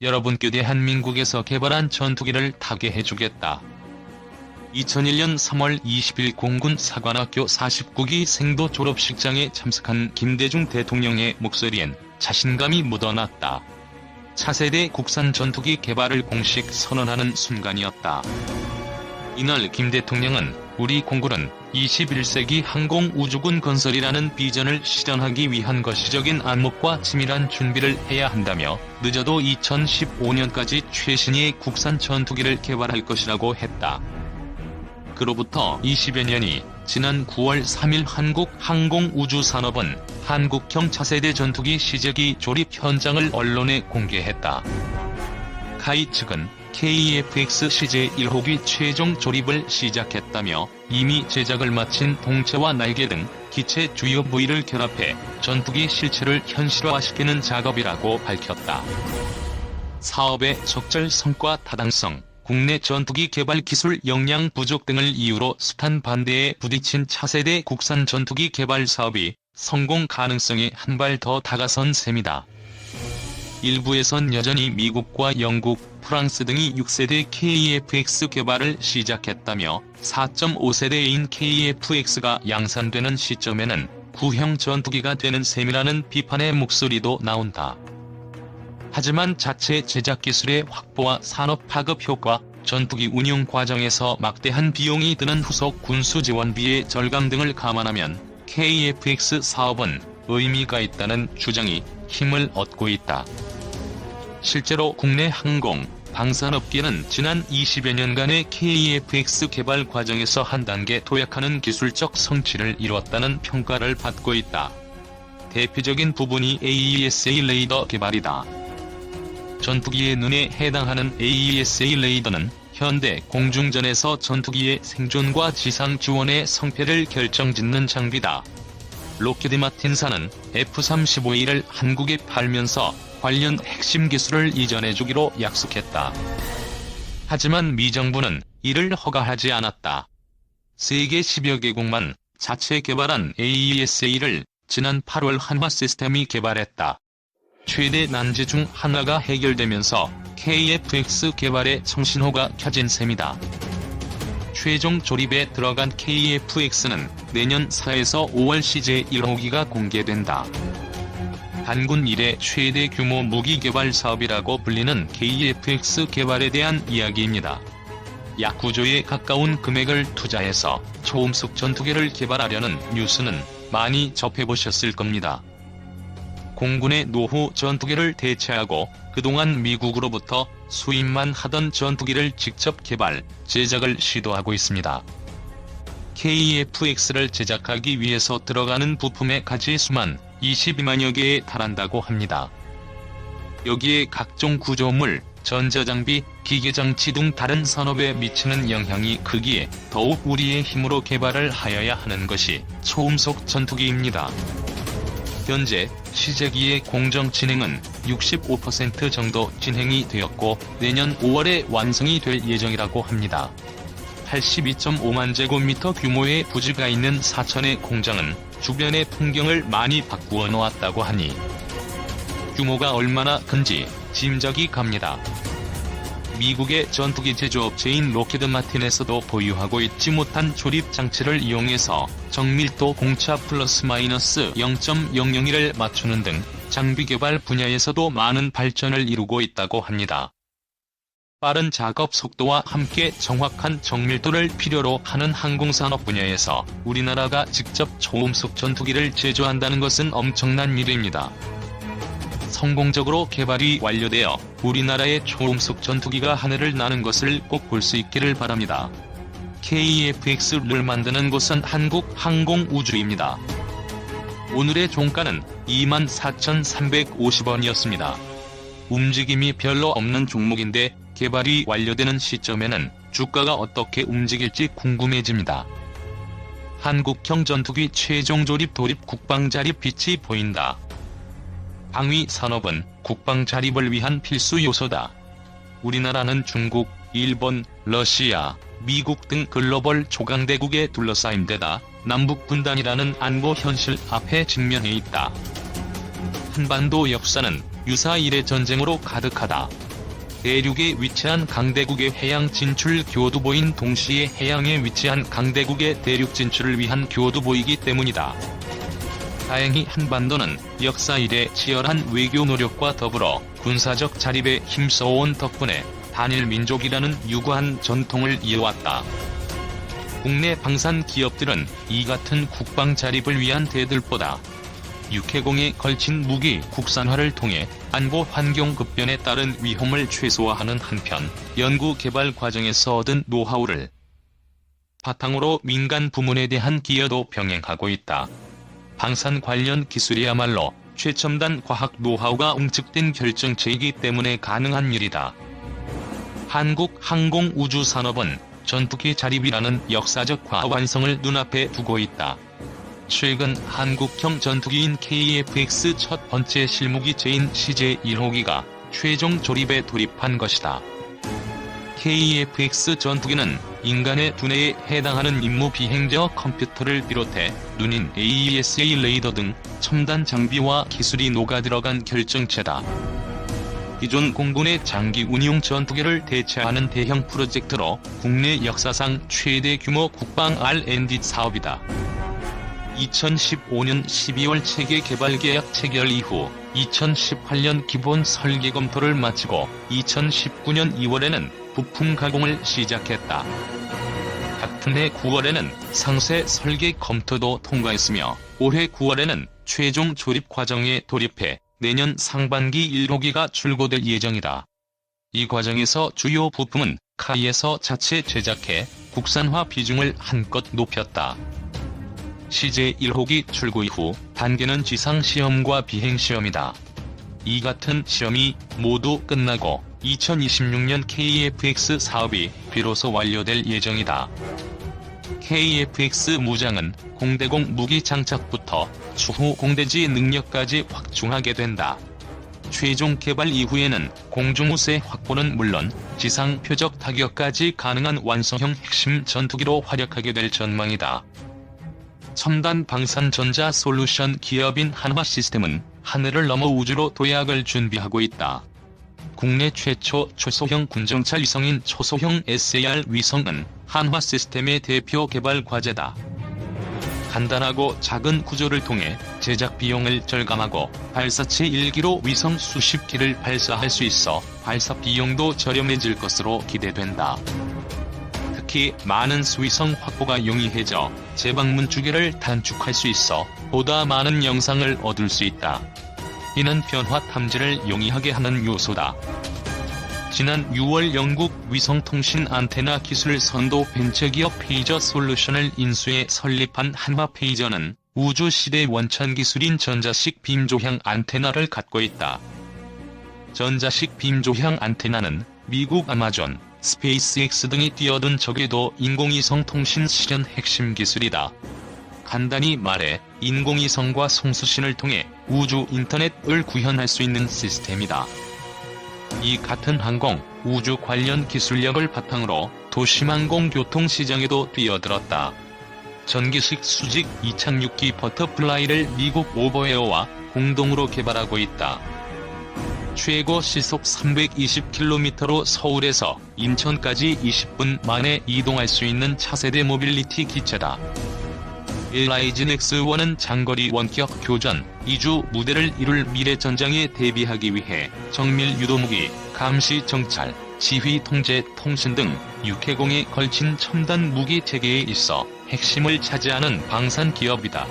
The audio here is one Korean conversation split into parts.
여러분께 대한민국에서 개발한 전투기를 타게 해주겠다. 2001년 3월 20일 공군 사관학교 49기 생도 졸업식장에 참석한 김대중 대통령의 목소리엔 자신감이 묻어났다. 차세대 국산 전투기 개발을 공식 선언하는 순간이었다. 이날 김 대통령은 우리 공군은 21세기 항공우주군 건설이라는 비전을 실현하기 위한 거시적인 안목과 치밀한 준비를 해야 한다며 늦어도 2015년까지 최신의 국산 전투기를 개발할 것이라고 했다. 그로부터 20여 년이 지난 9월 3일 한국항공우주산업은 한국형 차세대 전투기 시제기 조립 현장을 언론에 공개했다. 카이 측은 KF-X 시제 1호기 최종 조립을 시작했다며 이미 제작을 마친 동체와 날개 등 기체 주요 부위를 결합해 전투기 실체를 현실화시키는 작업이라고 밝혔다. 사업의 적절성과 타당성, 국내 전투기 개발 기술 역량 부족 등을 이유로 숱한 반대에 부딪힌 차세대 국산 전투기 개발 사업이 성공 가능성에 한 발 더 다가선 셈이다. 일부에선 여전히 미국과 영국, 프랑스 등이 6세대 KF-X 개발을 시작했다며 4.5세대인 KF-X가 양산되는 시점에는 구형 전투기가 되는 셈이라는 비판의 목소리도 나온다. 하지만 자체 제작 기술의 확보와 산업 파급 효과, 전투기 운용 과정에서 막대한 비용이 드는 후속 군수 지원비의 절감 등을 감안하면 KF-X 사업은 의미가 있다는 주장이 힘을 얻고 있다. 실제로 국내 항공, 방산업계는 지난 20여 년간의 KF-X 개발 과정에서 한 단계 도약하는 기술적 성취를 이뤘다는 평가를 받고 있다. 대표적인 부분이 AESA 레이더 개발이다. 전투기의 눈에 해당하는 AESA 레이더는 현대 공중전에서 전투기의 생존과 지상 지원의 성패를 결정짓는 장비다. 록히드 마틴사는 F-35A를 한국에 팔면서 관련 핵심 기술을 이전해주기로 약속했다. 하지만 미 정부는 이를 허가하지 않았다. 세계 10여 개국만 자체 개발한 AESA를 지난 8월 한화 시스템이 개발했다. 최대 난제 중 하나가 해결되면서 KF-X 개발의 청신호가 켜진 셈이다. 최종 조립에 들어간 KF-X는 내년 4에서 5월 시제 1호기가 공개된다. 단군 이래 최대 규모 무기 개발 사업이라고 불리는 KF-X 개발에 대한 이야기입니다. 약 9조에 가까운 금액을 투자해서 초음속 전투기를 개발하려는 뉴스는 많이 접해보셨을 겁니다. 공군의 노후 전투기를 대체하고 그동안 미국으로부터 수입만 하던 전투기를 직접 개발, 제작을 시도하고 있습니다. KF-X를 제작하기 위해서 들어가는 부품의 가지수만 22만여 개에 달한다고 합니다. 여기에 각종 구조물, 전자장비, 기계장치 등 다른 산업에 미치는 영향이 크기에 더욱 우리의 힘으로 개발을 하여야 하는 것이 초음속 전투기입니다. 현재 시제기의 공정 진행은 65% 정도 진행이 되었고 내년 5월에 완성이 될 예정이라고 합니다. 82.5만 제곱미터 규모의 부지가 있는 사천의 공장은 주변의 풍경을 많이 바꾸어 놓았다고 하니 규모가 얼마나 큰지 짐작이 갑니다. 미국의 전투기 제조업체인 록히드 마틴에서도 보유하고 있지 못한 조립 장치를 이용해서 정밀도 공차 플러스 마이너스 0.001을 맞추는 등 장비 개발 분야에서도 많은 발전을 이루고 있다고 합니다. 빠른 작업 속도와 함께 정확한 정밀도를 필요로 하는 항공산업 분야에서 우리나라가 직접 초음속 전투기를 제조한다는 것은 엄청난 일입니다. 성공적으로 개발이 완료되어 우리나라의 초음속 전투기가 하늘을 나는 것을 꼭 볼 수 있기를 바랍니다. KF-X를 만드는 곳은 한국항공우주입니다. 오늘의 종가는 24,350원이었습니다. 움직임이 별로 없는 종목인데 개발이 완료되는 시점에는 주가가 어떻게 움직일지 궁금해집니다. 한국형 전투기 최종 조립 도입 국방 자립 빛이 보인다. 방위 산업은 국방 자립을 위한 필수 요소다. 우리나라는 중국, 일본, 러시아, 미국 등 글로벌 초강대국에 둘러싸인 데다 남북 분단이라는 안보 현실 앞에 직면해 있다. 한반도 역사는 유사 일의 전쟁으로 가득하다. 대륙에 위치한 강대국의 해양 진출 교두보인 동시에 해양에 위치한 강대국의 대륙 진출을 위한 교두보이기 때문이다. 다행히 한반도는 역사 이래 치열한 외교 노력과 더불어 군사적 자립에 힘써온 덕분에 단일 민족이라는 유구한 전통을 이어왔다. 국내 방산 기업들은 이 같은 국방 자립을 위한 대들보다 육해공에 걸친 무기 국산화를 통해 안보 환경 급변에 따른 위험을 최소화하는 한편 연구 개발 과정에서 얻은 노하우를 바탕으로 민간 부문에 대한 기여도 병행하고 있다. 방산 관련 기술이야말로 최첨단 과학 노하우가 응축된 결정체이기 때문에 가능한 일이다. 한국 항공우주산업은 전투기 자립이라는 역사적 과완성을 눈앞에 두고 있다. 최근 한국형 전투기인 KF-X 첫 번째 실무기체인 CJ-1호기가 최종 조립에 돌입한 것이다. KF-X 전투기는 인간의 두뇌에 해당하는 임무 비행저 컴퓨터를 비롯해 눈인 AESA 레이더 등 첨단 장비와 기술이 녹아들어간 결정체다. 기존 공군의 장기 운용 전투기를 대체하는 대형 프로젝트로 국내 역사상 최대 규모 국방 R&D 사업이다. 2015년 12월 체계 개발 계약 체결 이후 2018년 기본 설계 검토를 마치고 2019년 2월에는 부품 가공을 시작했다. 같은 해 9월에는 상세 설계 검토도 통과했으며 올해 9월에는 최종 조립 과정에 돌입해 내년 상반기 1호기가 출고될 예정이다. 이 과정에서 주요 부품은 카이에서 자체 제작해 국산화 비중을 한껏 높였다. CJ-1호기 출고 이후 단계는 지상시험과 비행시험이다. 이 같은 시험이 모두 끝나고 2026년 KF-X 사업이 비로소 완료될 예정이다. KF-X 무장은 공대공 무기 장착부터 추후 공대지 능력까지 확충하게 된다. 최종 개발 이후에는 공중우세 확보는 물론 지상 표적 타격까지 가능한 완성형 핵심 전투기로 활약하게 될 전망이다. 첨단 방산 전자 솔루션 기업인 한화시스템은 하늘을 넘어 우주로 도약을 준비하고 있다. 국내 최초 초소형 군정찰 위성인 초소형 SAR 위성은 한화시스템의 대표 개발 과제다. 간단하고 작은 구조를 통해 제작 비용을 절감하고 발사체 1기로 위성 수십 기를 발사할 수 있어 발사 비용도 저렴해질 것으로 기대된다. 특히 많은 수위성 확보가 용이해져 재방문 주기를 단축할 수 있어 보다 많은 영상을 얻을 수 있다. 이는 변화 탐지를 용이하게 하는 요소다. 지난 6월 영국 위성통신 안테나 기술 선도 벤처기업 페이저 솔루션을 인수해 설립한 한화 페이저는 우주시대 원천 기술인 전자식 빔조향 안테나를 갖고 있다. 전자식 빔조향 안테나는 미국 아마존, 스페이스X 등이 뛰어든 적에도 인공위성 통신 실현 핵심 기술이다. 간단히 말해 인공위성과 송수신을 통해 우주 인터넷을 구현할 수 있는 시스템이다. 이 같은 항공, 우주 관련 기술력을 바탕으로 도심항공 교통 시장에도 뛰어들었다. 전기식 수직 이착륙기 버터플라이를 미국 오버에어와 공동으로 개발하고 있다. 최고 시속 320km로 서울에서 인천까지 20분 만에 이동할 수 있는 차세대 모빌리티 기체다. 라이즌 X1은 장거리 원격 교전, 이주 무대를 이룰 미래 전장에 대비하기 위해 정밀 유도무기, 감시 정찰, 지휘 통제 통신 등 육해공에 걸친 첨단 무기 체계에 있어 핵심을 차지하는 방산 기업이다.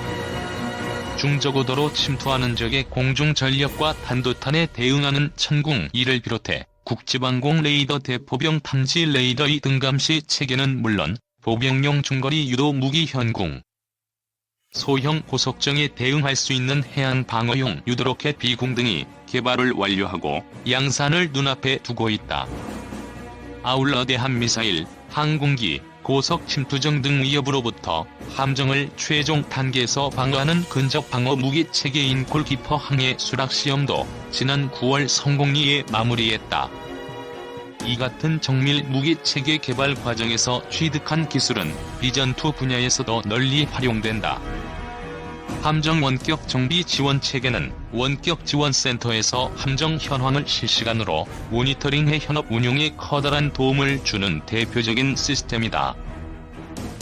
중저고도로 침투하는 적의 공중 전력과 단도탄에 대응하는 천궁2를 비롯해 국지방공 레이더 대포병 탐지 레이더 2등 감시 체계는 물론 보병용 중거리 유도 무기 현궁, 소형 고속정에 대응할 수 있는 해안 방어용 유도로켓 비공 등이 개발을 완료하고 양산을 눈앞에 두고 있다. 아울러 대한미사일, 항공기, 고속 침투정 등 위협으로부터 함정을 최종 단계에서 방어하는 근접 방어 무기 체계인 골키퍼 항해 수락 시험도 지난 9월 성공리에 마무리했다. 이 같은 정밀 무기 체계 개발 과정에서 취득한 기술은 비전2 분야에서도 널리 활용된다. 함정 원격 정비 지원 체계는 원격 지원센터에서 함정 현황을 실시간으로 모니터링해 현업 운용에 커다란 도움을 주는 대표적인 시스템이다.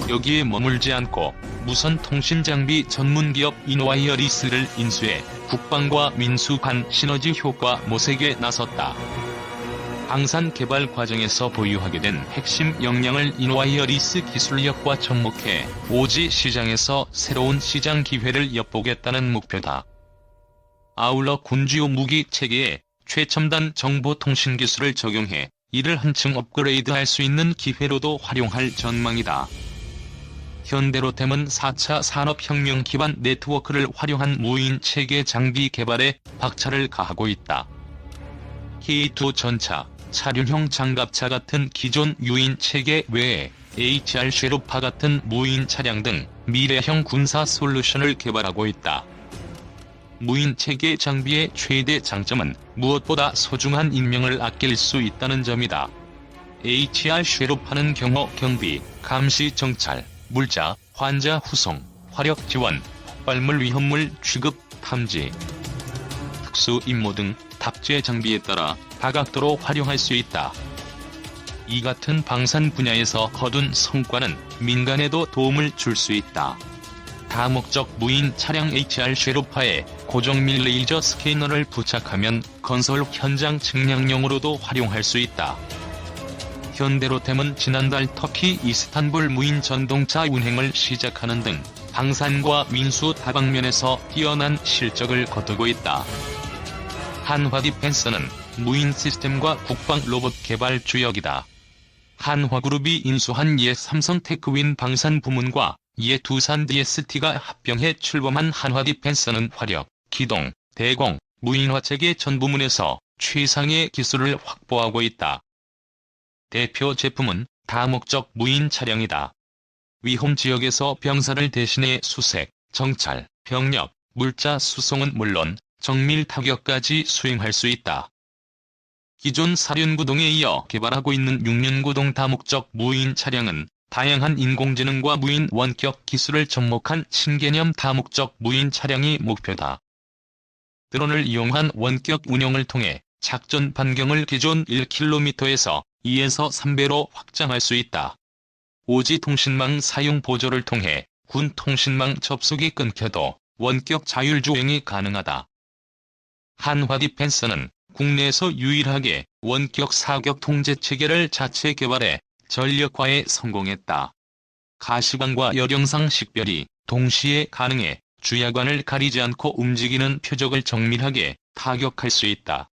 여기에 머물지 않고 무선 통신 장비 전문 기업 인와이어리스를 인수해 국방과 민수 간 시너지 효과 모색에 나섰다. 방산 개발 과정에서 보유하게 된 핵심 역량을 인와이어리스 기술력과 접목해 오지 시장에서 새로운 시장 기회를 엿보겠다는 목표다. 아울러 군주요 무기 체계에 최첨단 정보통신 기술을 적용해 이를 한층 업그레이드할 수 있는 기회로도 활용할 전망이다. 현대로템은 4차 산업혁명 기반 네트워크를 활용한 무인 체계 장비 개발에 박차를 가하고 있다. K2 전차, 차륜형 장갑차 같은 기존 유인 체계 외에 HR 쉐루파 같은 무인 차량 등 미래형 군사 솔루션을 개발하고 있다. 무인 체계 장비의 최대 장점은 무엇보다 소중한 인명을 아낄 수 있다는 점이다. HR 쉐루파는 경호, 경비, 감시 정찰, 물자, 환자 후송, 화력 지원, 폭발물 위험물 취급, 탐지, 특수 임무 등 탑재 장비에 따라 다각도로 활용할 수 있다. 이 같은 방산 분야에서 거둔 성과는 민간에도 도움을 줄 수 있다. 다목적 무인 차량 HR 쉐루파에 고정밀 레이저 스캐너를 부착하면 건설 현장 측량용으로도 활용할 수 있다. 현대로템은 지난달 터키 이스탄불 무인 전동차 운행을 시작하는 등 방산과 민수 다방면에서 뛰어난 실적을 거두고 있다. 한화디펜스는 무인 시스템과 국방 로봇 개발 주역이다. 한화그룹이 인수한 옛 삼성테크윈 방산 부문과 옛 두산 DST가 합병해 출범한 한화디펜스는 화력, 기동, 대공, 무인화체계 전 부문에서 최상의 기술을 확보하고 있다. 대표 제품은 다목적 무인 차량이다. 위험 지역에서 병사를 대신해 수색, 정찰, 병력, 물자 수송은 물론 정밀 타격까지 수행할 수 있다. 기존 사륜구동에 이어 개발하고 있는 6륜구동 다목적 무인 차량은 다양한 인공지능과 무인 원격 기술을 접목한 신개념 다목적 무인 차량이 목표다. 드론을 이용한 원격 운영을 통해 작전 반경을 기존 1km에서 2에서 3배로 확장할 수 있다. 오지 통신망 사용 보조를 통해 군 통신망 접속이 끊겨도 원격 자율주행이 가능하다. 한화디펜스는 국내에서 유일하게 원격 사격 통제 체계를 자체 개발해 전력화에 성공했다. 가시광과 열영상 식별이 동시에 가능해 주야관을 가리지 않고 움직이는 표적을 정밀하게 타격할 수 있다.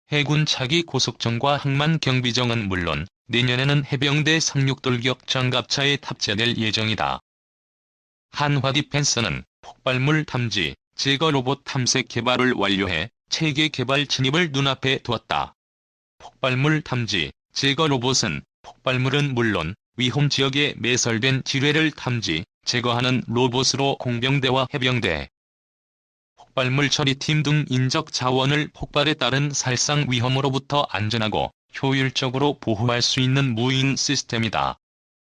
해군 차기 고속정과 항만 경비정은 물론 내년에는 해병대 상륙돌격 장갑차에 탑재될 예정이다. 한화디펜스는 폭발물 탐지, 제거 로봇 탐색 개발을 완료해 체계 개발 진입을 눈앞에 두었다. 폭발물 탐지, 제거 로봇은 폭발물은 물론 위험 지역에 매설된 지뢰를 탐지, 제거하는 로봇으로 공병대와 해병대, 폭발물 처리팀 등 인적 자원을 폭발에 따른 살상 위험으로부터 안전하고 효율적으로 보호할 수 있는 무인 시스템이다.